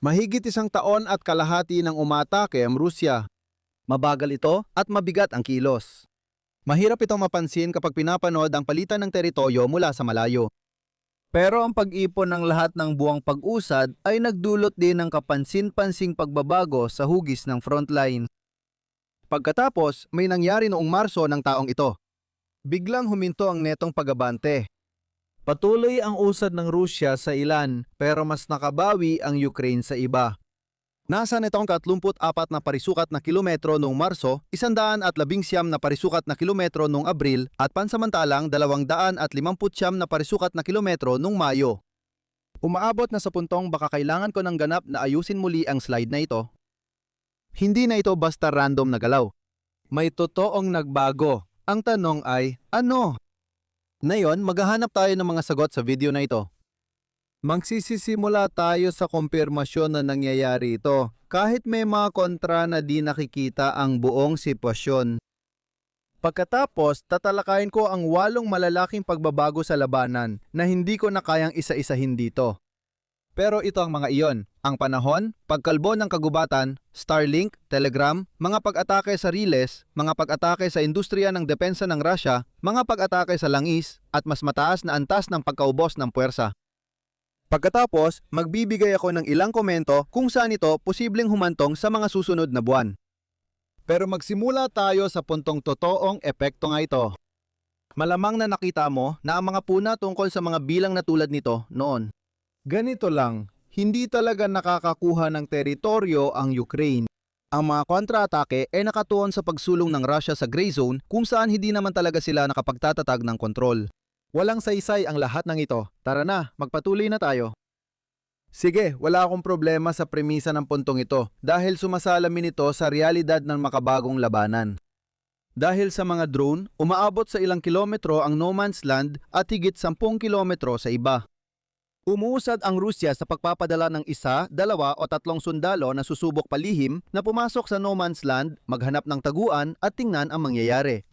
Mahigit 1 taon at kalahati ng umatake ang Rusya. Mabagal ito at mabigat ang kilos. Mahirap itong mapansin kapag pinapanood ang palitan ng teritoryo mula sa malayo. Pero ang pag-ipon ng lahat ng buwang pag-usad ay nagdulot din ng kapansin-pansing pagbabago sa hugis ng frontline. Pagkatapos, may nangyari noong Marso ng taong ito. Biglang huminto ang netong pag-abante. Patuloy ang usad ng Rusya sa ilan pero mas nakabawi ang Ukraine sa iba. Nasa nitong 34 na parisukat na kilometro noong Marso, 119 na parisukat na kilometro noong Abril at pansamantalang 259 na parisukat na kilometro noong Mayo. Umaabot na sa puntong baka kailangan ko ng ganap na ayusin muli ang slide na ito. Hindi na ito basta random na galaw. May totoong nagbago. Ang tanong ay, ano? Ngayon, maghahanap tayo ng mga sagot sa video na ito. Magsisimula tayo sa kumpirmasyon na nangyayari ito, kahit may mga kontra na di nakikita ang buong sitwasyon. Pagkatapos, tatalakayin ko ang 8 malalaking pagbabago sa labanan na hindi ko na kayang isa-isahin dito. Pero ito ang mga iyon, ang panahon, pagkalbo ng kagubatan, Starlink, Telegram, mga pag-atake sa Riles, mga pag-atake sa industriya ng depensa ng Russia, mga pag-atake sa langis, at mas mataas na antas ng pagkaubos ng puwersa. Pagkatapos, magbibigay ako ng ilang komento kung saan ito posibleng humantong sa mga susunod na buwan. Pero magsimula tayo sa puntong totoong epekto nga ito. Malamang na nakita mo na ang mga puna tungkol sa mga bilang na tulad nito noon. Ganito lang, hindi talaga nakakakuha ng teritoryo ang Ukraine. Ang mga kontra-atake ay nakatuon sa pagsulong ng Russia sa gray zone kung saan hindi naman talaga sila nakapagtatatag ng kontrol. Walang saysay ang lahat ng ito. Tara na, magpatuloy na tayo. Sige, wala akong problema sa premisa ng puntong ito dahil sumasalamin ito sa realidad ng makabagong labanan. Dahil sa mga drone, umaabot sa ilang kilometro ang no man's land at higit 10 kilometro sa iba. Umuusad ang Rusya sa pagpapadala ng 1, 2 o 3 sundalo na susubok palihim na pumasok sa no man's land, maghanap ng taguan at tingnan ang mangyayari.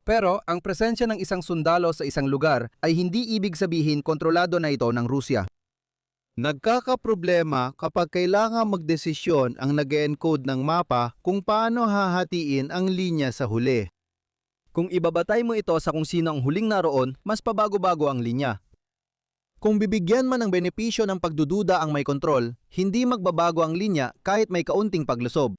Pero ang presensya ng isang sundalo sa isang lugar ay hindi ibig sabihin kontrolado na ito ng Rusya. Nagkakaproblema kapag kailangan magdesisyon ang nag-encode ng mapa kung paano hahatiin ang linya sa huli. Kung ibabatay mo ito sa kung sino ang huling naroon, mas pabago-bago ang linya. Kung bibigyan man ng benepisyo ng pagdududa ang may kontrol, hindi magbabago ang linya kahit may kaunting paglusob.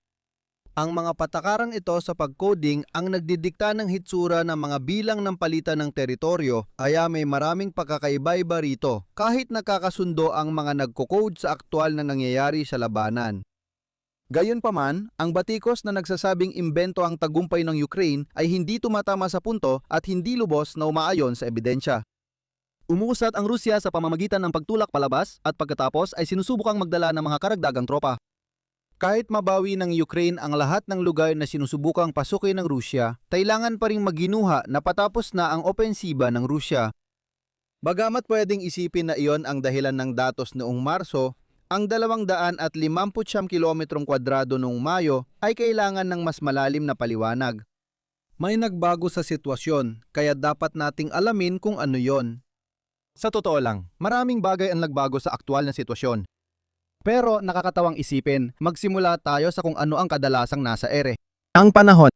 Ang mga patakarang ito sa pagcoding ang nagdidikta ng hitsura ng mga bilang ng palitan ng teritoryo, kaya may maraming pagkakaiba-iba rito kahit nakakasundo ang mga nagko-code sa aktwal na nangyayari sa labanan. Gayunpaman, ang batikos na nagsasabing imbento ang tagumpay ng Ukraine ay hindi tumatama sa punto at hindi lubos na umaayon sa ebidensya. Umuusad ang Rusya sa pamamagitan ng pagtulak palabas at pagkatapos ay sinusubukang magdala ng mga karagdagang tropa. Kahit mabawi ng Ukraine ang lahat ng lugar na sinusubukang pasukin ng Rusya, kailangan pa ring maginuha na patapos na ang opensiba ng Rusya. Bagamat pwedeng isipin na iyon ang dahilan ng datos noong Marso, ang 250 kilometrong kwadrado noong Mayo ay kailangan ng mas malalim na paliwanag. May nagbago sa sitwasyon, kaya dapat nating alamin kung ano yon. Sa totoo lang, maraming bagay ang nagbago sa aktwal na sitwasyon. Pero nakakatawang isipin, magsimula tayo sa kung ano ang kadalasang nasa ere. Ang panahon.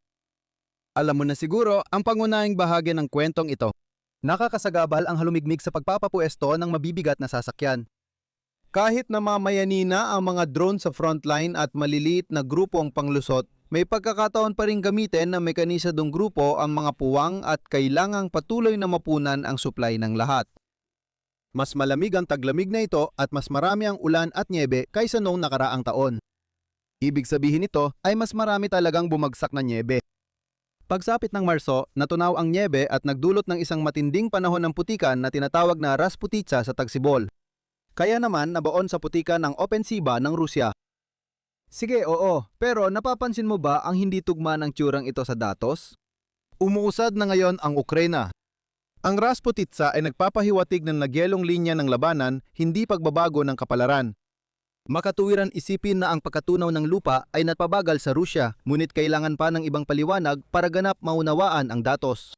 Alam mo na siguro ang pangunahing bahagi ng kwentong ito. Nakakasagabal ang halumigmig sa pagpapapuesto ng mabibigat na sasakyan. Kahit na mamayani na ang mga drone sa frontline at maliliit na grupo ang panglusot, may pagkakataon pa rin gamitin ng mekanisadong grupo ang mga puwang at kailangang patuloy na mapunan ang supply ng lahat. Mas malamig ang taglamig na ito at mas marami ang ulan at nyebe kaysa noong nakaraang taon. Ibig sabihin nito ay mas marami talagang bumagsak na nyebe. Pagsapit ng Marso, natunaw ang nyebe at nagdulot ng isang matinding panahon ng putikan na tinatawag na Rasputitsa sa Tagsibol. Kaya naman nabaon sa putikan ang opensiba ng Rusya. Sige, oo, pero napapansin mo ba ang hindi tugma ng tsurang ito sa datos? Umuusad na ngayon ang Ukraina. Ang Rasputitsa ay nagpapahiwatig ng nagyelong linya ng labanan, hindi pagbabago ng kapalaran. Makatuwiran isipin na ang pagkatunaw ng lupa ay napabagal sa Rusya, ngunit kailangan pa ng ibang paliwanag para ganap maunawaan ang datos.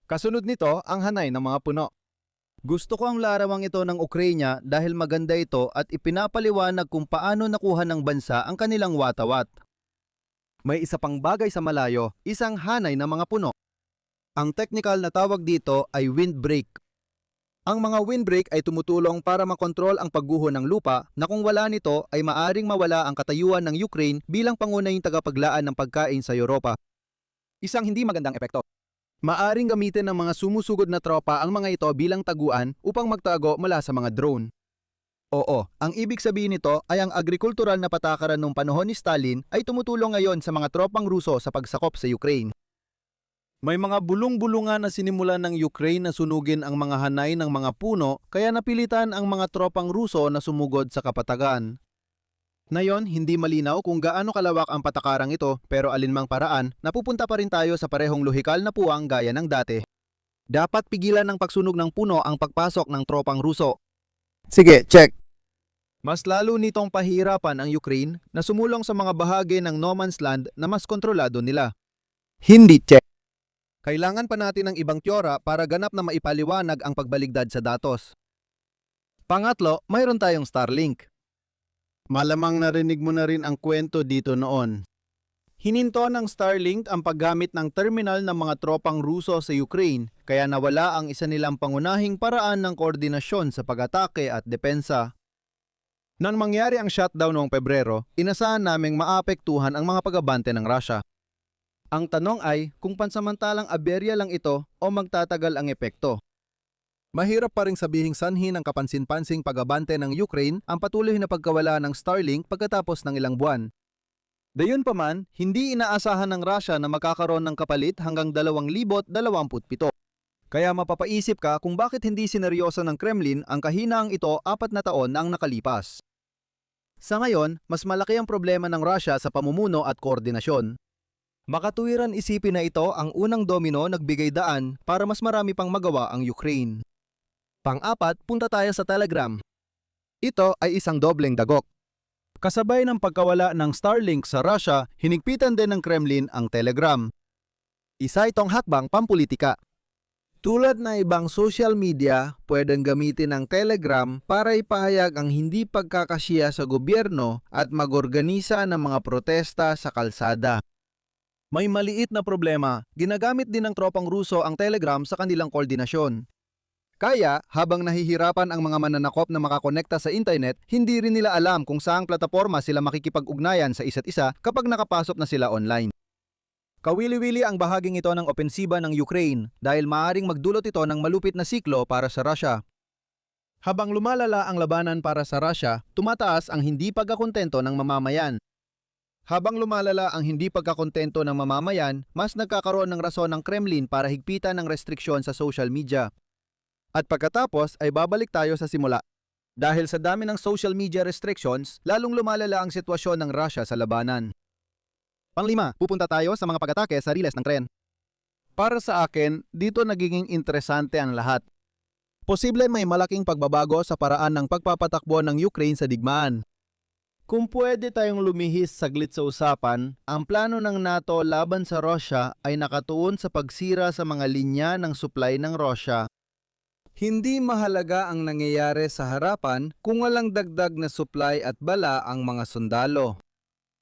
Kasunod nito ang hanay ng mga puno. Gusto ko ang larawang ito ng Ukraine dahil maganda ito at ipinapaliwanag kung paano nakuha ng bansa ang kanilang watawat. May isa pang bagay sa malayo, isang hanay ng mga puno. Ang technical na tawag dito ay windbreak. Ang mga windbreak ay tumutulong para makontrol ang pagguho ng lupa na kung wala nito ay maaring mawala ang katayuan ng Ukraine bilang pangunahing tagapaglaan ng pagkain sa Europa. Isang hindi magandang epekto. Maaring gamitin ng mga sumusugod na tropa ang mga ito bilang taguan upang magtago mula sa mga drone. Oo, ang ibig sabihin nito ay ang agrikultural na patakaran noong panahon ni Stalin ay tumutulong ngayon sa mga tropang Ruso sa pagsakop sa Ukraine. May mga bulong-bulungan na sinimulan ng Ukraine na sunugin ang mga hanay ng mga puno kaya napilitan ang mga tropang Ruso na sumugod sa kapatagan. Ngayon, hindi malinaw kung gaano kalawak ang patakarang ito pero alinmang paraan, napupunta pa rin tayo sa parehong lohikal na puwang gaya ng dati. Dapat pigilan ng pagsunog ng puno ang pagpasok ng tropang Ruso. Sige, check. Mas lalo nitong pahirapan ang Ukraine na sumulong sa mga bahagi ng no man's land na mas kontrolado nila. Hindi check. Kailangan pa natin ng ibang teorya para ganap na maipaliwanag ang pagbaligtad sa datos. Pangatlo, mayroon tayong Starlink. Malamang narinig mo na rin ang kwento dito noon. Hininto ng Starlink ang paggamit ng terminal ng mga tropang Ruso sa Ukraine kaya nawala ang isa nilang pangunahing paraan ng koordinasyon sa pag-atake at depensa. Nang mangyari ang shutdown noong Pebrero, inasahan naming maapektuhan ang mga pag-abante ng Russia. Ang tanong ay kung pansamantalang aberya lang ito o magtatagal ang epekto. Mahirap pa ring sabihing sanhi ng kapansin-pansing pag-abante ng Ukraine ang patuloy na pagkawala ng Starlink pagkatapos ng ilang buwan. Gayunpaman, hindi inaasahan ng Russia na magkakaroon ng kapalit hanggang 2027. Kaya mapapaisip ka kung bakit hindi sineryoso ng Kremlin ang kahinaang ito 4 na taon na ang nakalipas. Sa ngayon, mas malaki ang problema ng Russia sa pamumuno at koordinasyon. Makatuwiran isipin na ito ang unang domino nagbigay daan para mas marami pang magawa ang Ukraine. Pang-apat, punta tayo sa Telegram. Ito ay isang dobleng dagok. Kasabay ng pagkawala ng Starlink sa Russia, hinigpitan din ng Kremlin ang Telegram. Isa itong hakbang pampulitika. Tulad na ibang social media, pwedeng gamitin ang Telegram para ipahayag ang hindi pagkakasiya sa gobyerno at mag-organisa ng mga protesta sa kalsada. May maliit na problema, ginagamit din ng tropang Ruso ang Telegram sa kanilang koordinasyon. Kaya, habang nahihirapan ang mga mananakop na makakonekta sa internet, hindi rin nila alam kung saang plataporma sila makikipag-ugnayan sa isa't isa kapag nakapasok na sila online. Kawili-wili ang bahaging ito ng opensiba ng Ukraine dahil maaaring magdulot ito ng malupit na siklo para sa Russia. Habang lumalala ang labanan para sa Russia, tumataas ang hindi pagkakontento ng mamamayan. Habang lumalala ang hindi pagkakontento ng mamamayan, mas nagkakaroon ng rason ng Kremlin para higpitan ng restriksyon sa social media. At pagkatapos ay babalik tayo sa simula. Dahil sa dami ng social media restrictions, lalong lumalala ang sitwasyon ng Russia sa labanan. Panglima, pupunta tayo sa mga pag-atake sa riles ng tren. Para sa akin, dito nagiging interesante ang lahat. Posible may malaking pagbabago sa paraan ng pagpapatakbo ng Ukraine sa digmaan. Kung pwede tayong lumihis saglit sa usapan, ang plano ng NATO laban sa Russia ay nakatuon sa pagsira sa mga linya ng supply ng Russia. Hindi mahalaga ang nangyayari sa harapan kung walang dagdag na supply at bala ang mga sundalo.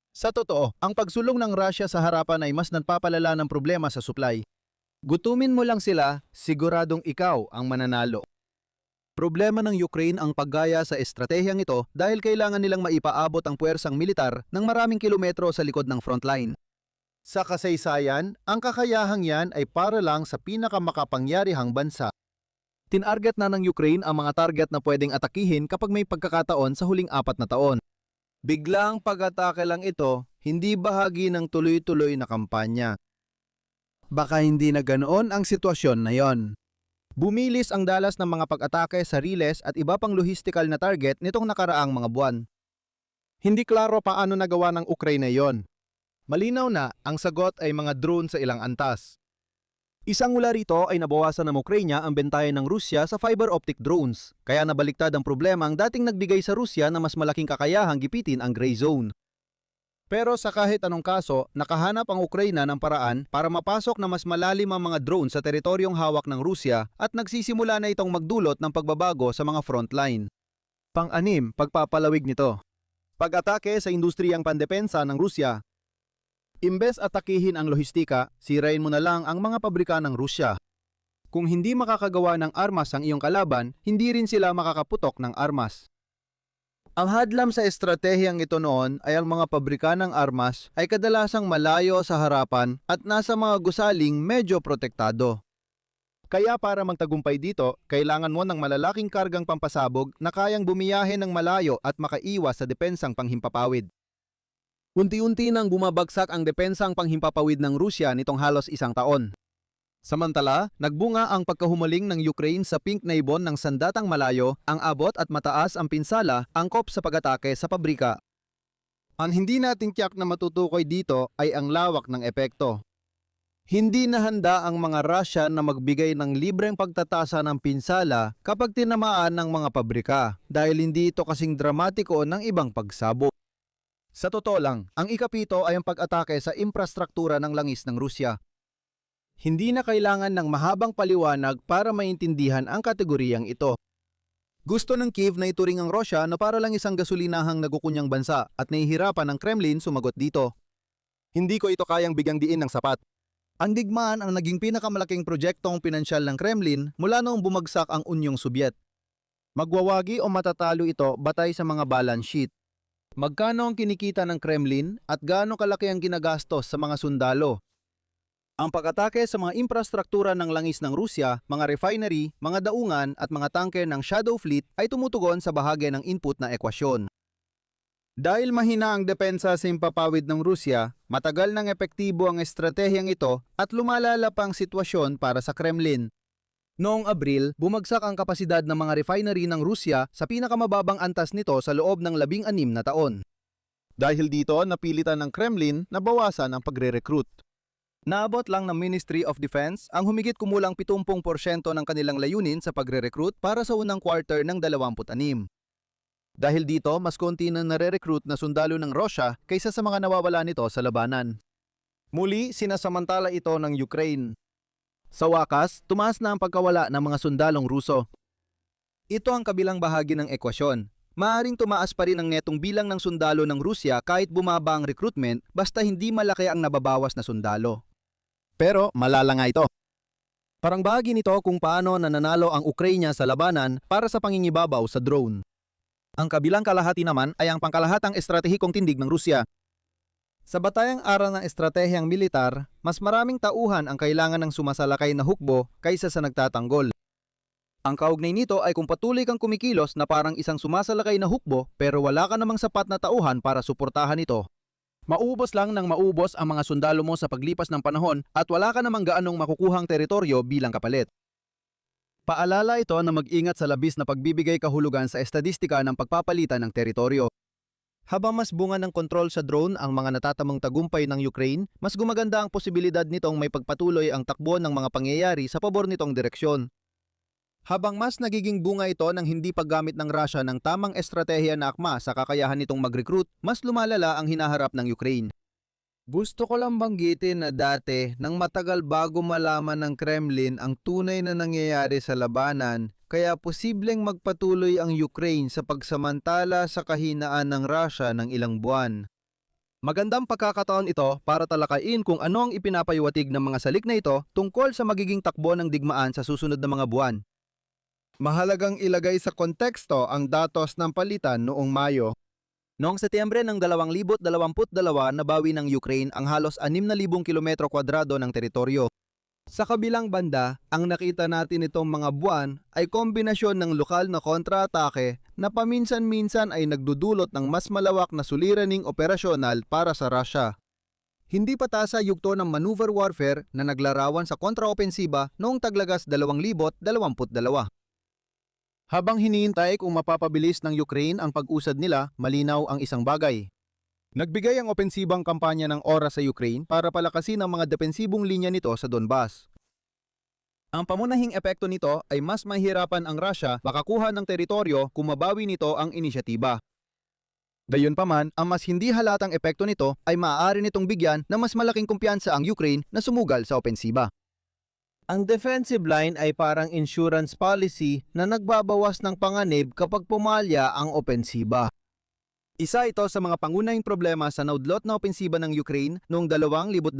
Sa totoo, ang pagsulong ng Russia sa harapan ay mas nagpapalala ng problema sa supply. Gutumin mo lang sila, siguradong ikaw ang mananalo. Problema ng Ukraine ang paggaya sa estratehiyang ito dahil kailangan nilang maipaabot ang puwersang militar ng maraming kilometro sa likod ng frontline. Sa kasaysayan, ang kakayahang yan ay para lang sa pinakamakapangyarihang bansa. Tinarget na ng Ukraine ang mga target na pwedeng atakihin kapag may pagkakataon sa huling 4 na taon. Biglang pag-atake lang ito, hindi bahagi ng tuloy-tuloy na kampanya. Baka hindi na ganoon ang sitwasyon na yon. Bumilis ang dalas ng mga pag-atake sa riles at iba pang logistical na target nitong nakaraang mga buwan. Hindi klaro paano nagawa ng Ukraine yon. Malinaw na ang sagot ay mga drone sa ilang antas. Isang mula rito ay nabawasan ng Ukraine ang bentayan ng Rusya sa fiber optic drones, kaya nabaliktad ang problema ang dating nagbigay sa Rusya na mas malaking kakayahang gipitin ang gray zone. Pero sa kahit anong kaso, nakahanap ang Ukraina ng paraan para mapasok na mas malalim ang mga drone sa teritoryong hawak ng Rusya at nagsisimula na itong magdulot ng pagbabago sa mga frontline. Pang-anim, pagpapalawig nito. Pag-atake sa industriyang pandepensa ng Rusya. Imbes atakihin ang lohistika, sirain mo na lang ang mga pabrika ng Rusya. Kung hindi makakagawa ng armas ang iyong kalaban, hindi rin sila makakaputok ng armas. Ang hadlam sa estratehiyang ito noon ay ang mga pabrika ng armas ay kadalasang malayo sa harapan at nasa mga gusaling medyo protektado. Kaya para magtagumpay dito, kailangan mo ng malalaking kargang pampasabog na kayang bumiyahe ng malayo at makaiwas sa depensang panghimpapawid. Unti-unti nang bumabagsak ang depensang panghimpapawid ng Rusya nitong halos isang taon. Samantala, nagbunga ang pagkahumaling ng Ukraine sa pink na ibon ng sandatang malayo, ang abot at mataas ang pinsala, angkop sa pag-atake sa pabrika. Ang hindi natin tiyak na matutukoy dito ay ang lawak ng epekto. Hindi na handa ang mga Russian na magbigay ng libreng pagtatasa ng pinsala kapag tinamaan ng mga pabrika dahil hindi ito kasing dramatiko ng ibang pagsabog. Sa totoo lang, ang ikapito ay ang pag-atake sa infrastruktura ng langis ng Rusya. Hindi na kailangan ng mahabang paliwanag para maintindihan ang kategoriyang ito. Gusto ng Kiev na ituring ang Rusya na para lang isang gasolinahang nagukunyang bansa at nahihirapan ang Kremlin sumagot dito. Hindi ko ito kayang bigyang diin ng sapat. Ang digmaan ang naging pinakamalaking proyektong pinansyal ng Kremlin mula noong bumagsak ang Unyong Sobyet. Magwawagi o matatalo ito batay sa mga balance sheet. Magkano ang kinikita ng Kremlin at gaano kalaki ang ginagastos sa mga sundalo? Ang pag-atake sa mga infrastruktura ng langis ng Rusya, mga refinery, mga daungan at mga tanker ng Shadow Fleet ay tumutugon sa bahagi ng input na ekwasyon. Dahil mahina ang depensa sa himpapawid ng Rusya, matagal nang epektibo ang estratehiyang ito at lumalala pa ang sitwasyon para sa Kremlin. Noong Abril, bumagsak ang kapasidad ng mga refinery ng Rusya sa pinakamababang antas nito sa loob ng 16 na taon. Dahil dito, napilitan ng Kremlin na bawasan ang pagre-recruit. Naabot lang ng Ministry of Defense ang humigit kumulang 70% ng kanilang layunin sa pagre-recruit para sa unang quarter ng 26. Dahil dito, mas konti na nare-recruit na sundalo ng Russia kaysa sa mga nawawala nito sa labanan. Muli, sinasamantala ito ng Ukraine. Sa wakas, tumaas na ang pagkawala ng mga sundalong Ruso. Ito ang kabilang bahagi ng ekwasyon. Maaaring tumaas pa rin ang netong bilang ng sundalo ng Rusya kahit bumaba ang recruitment basta hindi malaki ang nababawas na sundalo. Pero malala nga ito. Parang bahagi nito kung paano nananalo ang Ukraina sa labanan para sa pangingibabaw sa drone. Ang kabilang kalahati naman ay ang pangkalahatang estratehikong tindig ng Rusya. Sa batayang aral ng estratehiyang militar, mas maraming tauhan ang kailangan ng sumasalakay na hukbo kaysa sa nagtatanggol. Ang kaugnay nito ay kung patuloy kang kumikilos na parang isang sumasalakay na hukbo pero wala ka namang sapat na tauhan para suportahan ito. Maubos lang ng maubos ang mga sundalo mo sa paglipas ng panahon at wala ka namang gaanong makukuhang teritoryo bilang kapalit. Paalala ito na mag-ingat sa labis na pagbibigay kahulugan sa estadistika ng pagpapalitan ng teritoryo. Habang mas bunga ng kontrol sa drone ang mga natatamang tagumpay ng Ukraine, mas gumaganda ang posibilidad nitong may pagpatuloy ang takbo ng mga pangyayari sa pabor nitong direksyon. Habang mas nagiging bunga ito ng hindi paggamit ng Russia ng tamang estratehiya na akma sa kakayahan nitong mag-recruit, mas lumalala ang hinaharap ng Ukraine. Gusto ko lang banggitin na dati, nang matagal bago malaman ng Kremlin ang tunay na nangyayari sa labanan, kaya posibleng magpatuloy ang Ukraine sa pagsamantala sa kahinaan ng Russia ng ilang buwan. Magandang pagkakataon ito para talakayin kung ano ang ipinapaywatig ng mga salik na ito tungkol sa magiging takbo ng digmaan sa susunod na mga buwan. Mahalagang ilagay sa konteksto ang datos ng palitan noong Mayo. Noong Setyembre ng 2022, nabawi ng Ukraine ang halos 6,000 kilometro kwadrado ng teritoryo. Sa kabilang banda, ang nakita natin itong mga buwan ay kombinasyon ng lokal na kontra-atake na paminsan-minsan ay nagdudulot ng mas malawak na suliraning operasyonal para sa Russia. Hindi patasa yugto ng maneuver warfare na naglarawan sa kontraopensiba noong taglagas 2022. Habang hinihintay kung mapapabilis ng Ukraine ang pag-usad nila, malinaw ang isang bagay. Nagbigay ang opensibang kampanya ng oras sa Ukraine para palakasin ang mga depensibong linya nito sa Donbas. Ang pamunahing epekto nito ay mas mahirapan ang Russia makakuha ng teritoryo kung mabawi nito ang inisyatiba. Gayunpaman, ang mas hindi halatang epekto nito ay maaari nitong bigyan ng mas malaking kumpiyansa ang Ukraine na sumugal sa opensiba. Ang defensive line ay parang insurance policy na nagbabawas ng panganib kapag pumalya ang opensiba. Isa ito sa mga pangunahing problema sa naudlot na opensiba ng Ukraine noong 2023.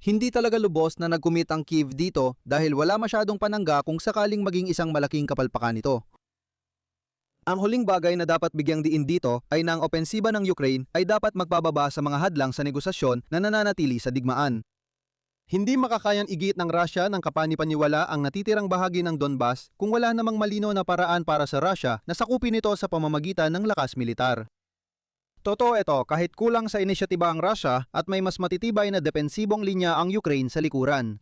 Hindi talaga lubos na nagkumit ang Kyiv dito dahil wala masyadong panangga kung sakaling maging isang malaking kapalpakan ito. Ang huling bagay na dapat bigyang diin dito ay na ang opensiba ng Ukraine ay dapat magpababa sa mga hadlang sa negosasyon na nananatili sa digmaan. Hindi makakayang igit ng Russia ng kapanipaniwala ang natitirang bahagi ng Donbas kung wala namang malino na paraan para sa Russia na sakupin ito sa pamamagitan ng lakas militar. Totoo ito kahit kulang sa inisyatiba ang Russia at may mas matitibay na depensibong linya ang Ukraine sa likuran.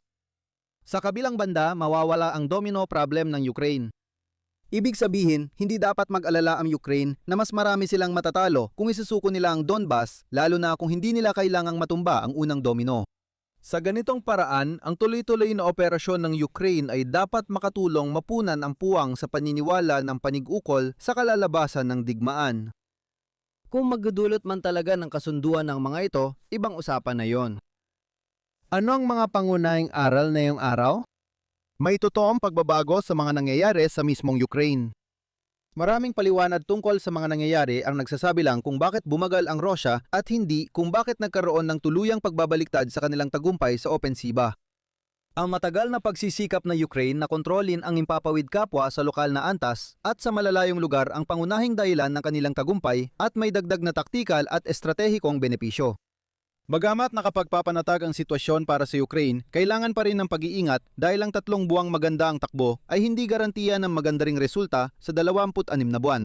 Sa kabilang banda, mawawala ang domino problem ng Ukraine. Ibig sabihin, hindi dapat mag-alala ang Ukraine na mas marami silang matatalo kung isusuko nila ang Donbas, lalo na kung hindi nila kailangang matumba ang unang domino. Sa ganitong paraan, ang tuloy-tuloy na operasyon ng Ukraine ay dapat makatulong mapunan ang puwang sa paniniwala ng panig-ukol sa kalalabasan ng digmaan. Kung magdudulot man talaga ng kasunduan ng mga ito, ibang usapan na yon. Ano ang mga pangunahing aral na iyong araw? May totoong pagbabago sa mga nangyayari sa mismong Ukraine. Maraming paliwanag tungkol sa mga nangyayari ang nagsasabi lang kung bakit bumagal ang Russia at hindi kung bakit nagkaroon ng tuluyang pagbabaliktad sa kanilang tagumpay sa opensiba. Ang matagal na pagsisikap na Ukraine na kontrolin ang impapawid kapwa sa lokal na antas at sa malalayong lugar ang pangunahing dahilan ng kanilang tagumpay at may dagdag na taktikal at estratehikong benepisyo. Bagamat nakapagpapanatag ang sitwasyon para sa Ukraine, kailangan pa rin ng pag-iingat dahil ang 3 buwang maganda ang takbo ay hindi garantiya ng maganda ring resulta sa 26 na buwan.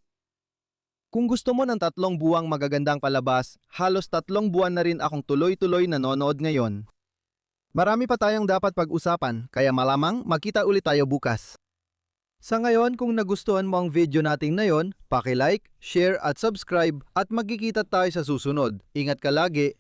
Kung gusto mo ng 3 buwang magagandang palabas, halos 3 buwan na rin akong tuloy-tuloy nanonood ngayon. Marami pa tayong dapat pag-usapan, kaya malamang magkita ulit tayo bukas. Sa ngayon, kung nagustuhan mo ang video natin ngayon, paki-like, share at subscribe at magkikita tayo sa susunod. Ingat ka lagi!